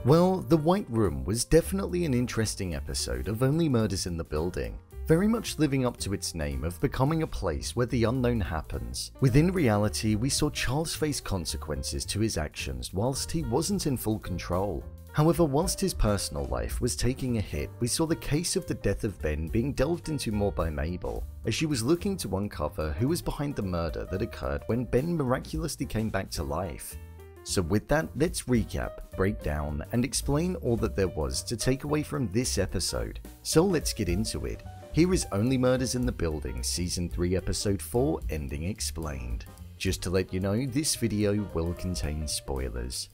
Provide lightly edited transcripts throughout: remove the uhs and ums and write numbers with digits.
Well, The White Room was definitely an interesting episode of Only Murders in the Building, very much living up to its name of becoming a place where the unknown happens. Within reality, we saw Charles face consequences to his actions whilst he wasn't in full control. However, whilst his personal life was taking a hit, we saw the case of the death of Ben being delved into more by Mabel, as she was looking to uncover who was behind the murder that occurred when Ben miraculously came back to life. So with that, let's recap, break down, and explain all that there was to take away from this episode. So let's get into it. Here is Only Murders in the Building, Season 3, Episode 4, Ending Explained. Just to let you know, this video will contain spoilers.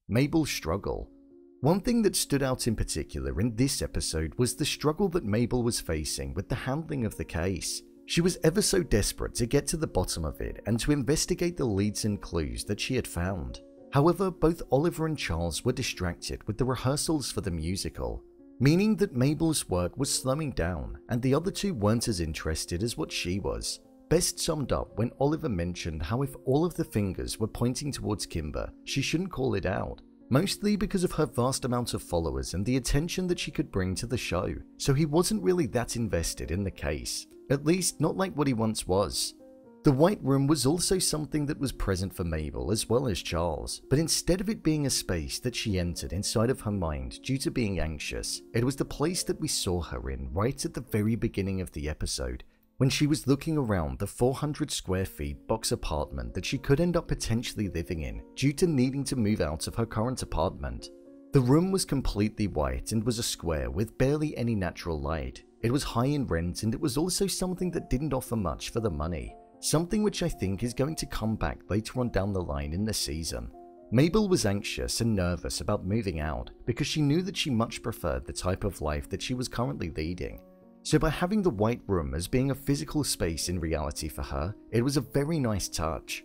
Mabel's struggle. One thing that stood out in particular in this episode was the struggle that Mabel was facing with the handling of the case. She was ever so desperate to get to the bottom of it and to investigate the leads and clues that she had found. However, both Oliver and Charles were distracted with the rehearsals for the musical, meaning that Mabel's work was slowing down and the other two weren't as interested as what she was. Best summed up when Oliver mentioned how if all of the fingers were pointing towards Kimber, she shouldn't call it out. Mostly because of her vast amount of followers and the attention that she could bring to the show, so he wasn't really that invested in the case, at least not like what he once was. The White Room was also something that was present for Mabel as well as Charles, but instead of it being a space that she entered inside of her mind due to being anxious, it was the place that we saw her in right at the very beginning of the episode, when she was looking around the 400 square feet box apartment that she could end up potentially living in due to needing to move out of her current apartment. The room was completely white and was a square with barely any natural light. It was high in rent and it was also something that didn't offer much for the money, something which I think is going to come back later on down the line in the season. Mabel was anxious and nervous about moving out because she knew that she much preferred the type of life that she was currently leading. So by having the White Room as being a physical space in reality for her, it was a very nice touch.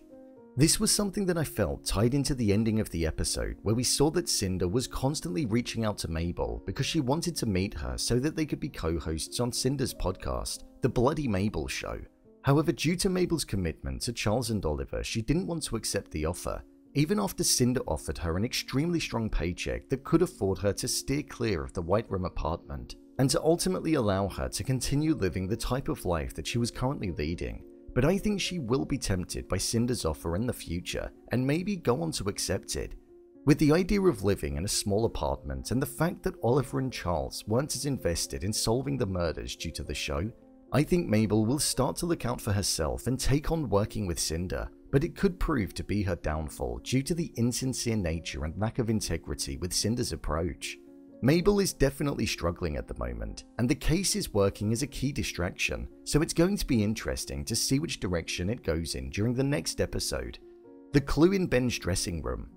This was something that I felt tied into the ending of the episode where we saw that Cinder was constantly reaching out to Mabel because she wanted to meet her so that they could be co-hosts on Cinder's podcast, The Bloody Mabel Show. However, due to Mabel's commitment to Charles and Oliver, she didn't want to accept the offer, even after Cinder offered her an extremely strong paycheck that could afford her to steer clear of the White Room apartment, and to ultimately allow her to continue living the type of life that she was currently leading. But I think she will be tempted by Cinder's offer in the future and maybe go on to accept it. With the idea of living in a small apartment and the fact that Oliver and Charles weren't as invested in solving the murders due to the show, I think Mabel will start to look out for herself and take on working with Cinder, but it could prove to be her downfall due to the insincere nature and lack of integrity with Cinder's approach. Mabel is definitely struggling at the moment, and the case is working as a key distraction, so it's going to be interesting to see which direction it goes in during the next episode. The clue in Ben's dressing room.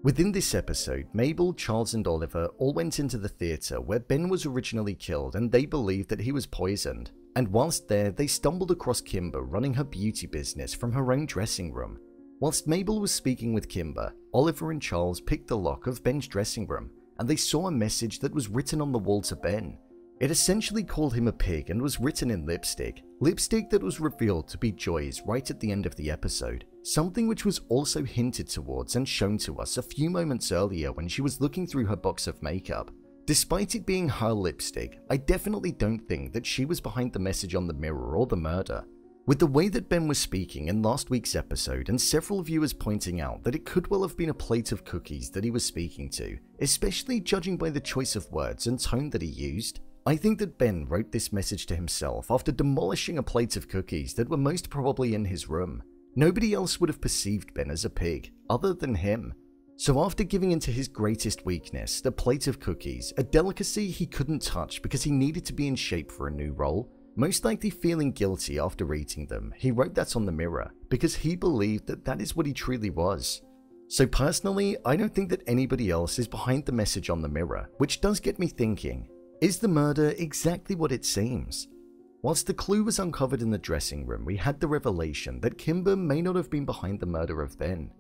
Within this episode, Mabel, Charles and Oliver all went into the theatre where Ben was originally killed and they believed that he was poisoned, and whilst there they stumbled across Kimber running her beauty business from her own dressing room. Whilst Mabel was speaking with Kimber, Oliver and Charles picked the lock of Ben's dressing room, and they saw a message that was written on the wall to Ben. It essentially called him a pig and was written in lipstick that was revealed to be Joy's right at the end of the episode, something which was also hinted towards and shown to us a few moments earlier when she was looking through her box of makeup. Despite it being her lipstick, I definitely don't think that she was behind the message on the mirror or the murder. With the way that Ben was speaking in last week's episode and several viewers pointing out that it could well have been a plate of cookies that he was speaking to, especially judging by the choice of words and tone that he used, I think that Ben wrote this message to himself after demolishing a plate of cookies that were most probably in his room. Nobody else would have perceived Ben as a pig, other than him. So after giving into his greatest weakness, the plate of cookies, a delicacy he couldn't touch because he needed to be in shape for a new role, most likely feeling guilty after eating them, he wrote that on the mirror because he believed that that is what he truly was. So personally, I don't think that anybody else is behind the message on the mirror, which does get me thinking, is the murder exactly what it seems? Whilst the clue was uncovered in the dressing room, we had the revelation that Kimber may not have been behind the murder of Ben.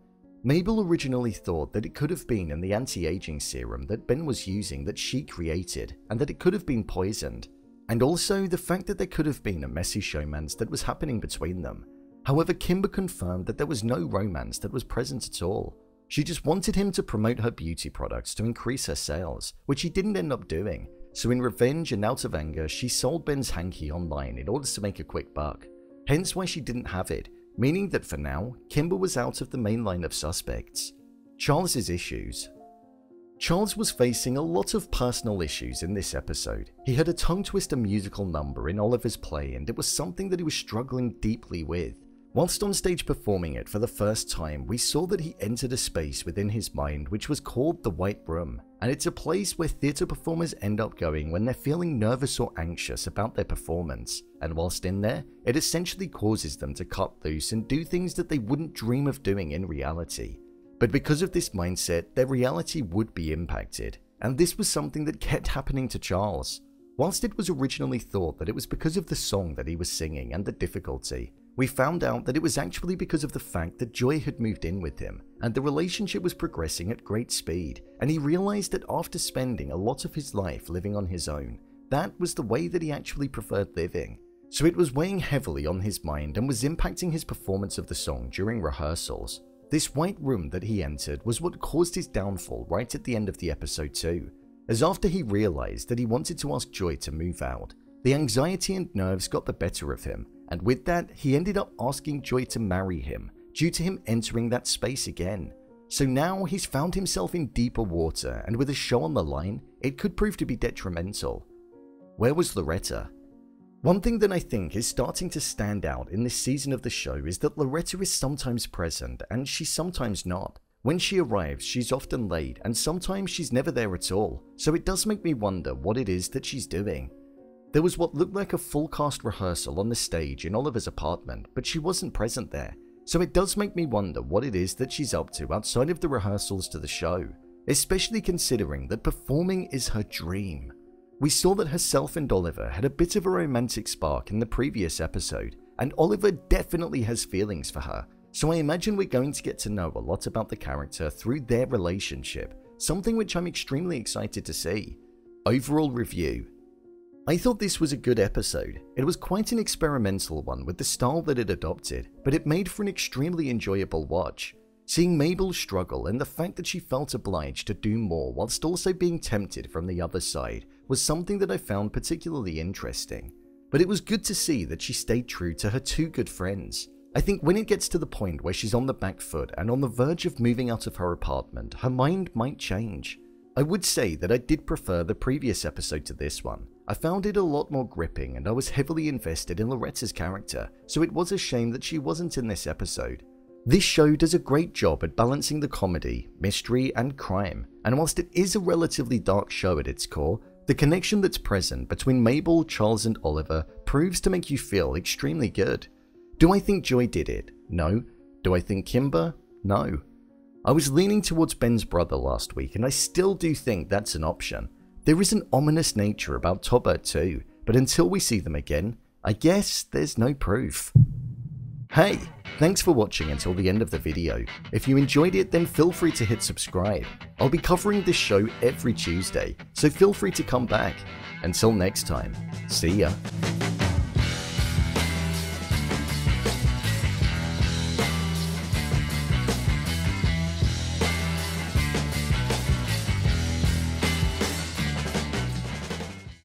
Mabel originally thought that it could have been in the anti-aging serum that Ben was using that she created, and that it could have been poisoned. And also the fact that there could have been a messy showmance that was happening between them. However, Kimber confirmed that there was no romance that was present at all. She just wanted him to promote her beauty products to increase her sales, which he didn't end up doing. So in revenge and out of anger, she sold Ben's hanky online in order to make a quick buck. Hence why she didn't have it, meaning that for now, Kimber was out of the main line of suspects. Charles's issues. Charles was facing a lot of personal issues in this episode. He had a tongue-twister musical number in Oliver's play, and it was something that he was struggling deeply with. Whilst on stage performing it for the first time, we saw that he entered a space within his mind which was called the White Room, and it's a place where theatre performers end up going when they're feeling nervous or anxious about their performance, and whilst in there, it essentially causes them to cut loose and do things that they wouldn't dream of doing in reality. But because of this mindset, their reality would be impacted, and this was something that kept happening to Charles. Whilst it was originally thought that it was because of the song that he was singing and the difficulty, we found out that it was actually because of the fact that Joy had moved in with him, and the relationship was progressing at great speed, and he realized that after spending a lot of his life living on his own, that was the way that he actually preferred living. So it was weighing heavily on his mind and was impacting his performance of the song during rehearsals. This white room that he entered was what caused his downfall right at the end of the episode too, as after he realized that he wanted to ask Joy to move out, the anxiety and nerves got the better of him, and with that, he ended up asking Joy to marry him due to him entering that space again. So now he's found himself in deeper water, and with a show on the line, it could prove to be detrimental. Where was Loretta? One thing that I think is starting to stand out in this season of the show is that Loretta is sometimes present and she's sometimes not. When she arrives, she's often late, and sometimes she's never there at all, so it does make me wonder what it is that she's doing. There was what looked like a full cast rehearsal on the stage in Oliver's apartment, but she wasn't present there, so it does make me wonder what it is that she's up to outside of the rehearsals to the show, especially considering that performing is her dream. We saw that herself and Oliver had a bit of a romantic spark in the previous episode, and Oliver definitely has feelings for her, so I imagine we're going to get to know a lot about the character through their relationship, something which I'm extremely excited to see. Overall review. I thought this was a good episode. It was quite an experimental one with the style that it adopted, but it made for an extremely enjoyable watch. Seeing Mabel struggle and the fact that she felt obliged to do more whilst also being tempted from the other side was something that I found particularly interesting. But it was good to see that she stayed true to her two good friends. I think when it gets to the point where she's on the back foot and on the verge of moving out of her apartment, her mind might change. I would say that I did prefer the previous episode to this one. I found it a lot more gripping and I was heavily invested in Loretta's character, so it was a shame that she wasn't in this episode. This show does a great job at balancing the comedy, mystery and crime, and whilst it is a relatively dark show at its core, the connection that's present between Mabel, Charles and Oliver proves to make you feel extremely good. Do I think Joy did it? No. Do I think Kimber? No. I was leaning towards Ben's brother last week and I still do think that's an option. There is an ominous nature about Tobert too, but until we see them again, I guess there's no proof. Hey, thanks for watching until the end of the video. If you enjoyed it, then feel free to hit subscribe. I'll be covering this show every Tuesday, so feel free to come back. Until next time, see ya.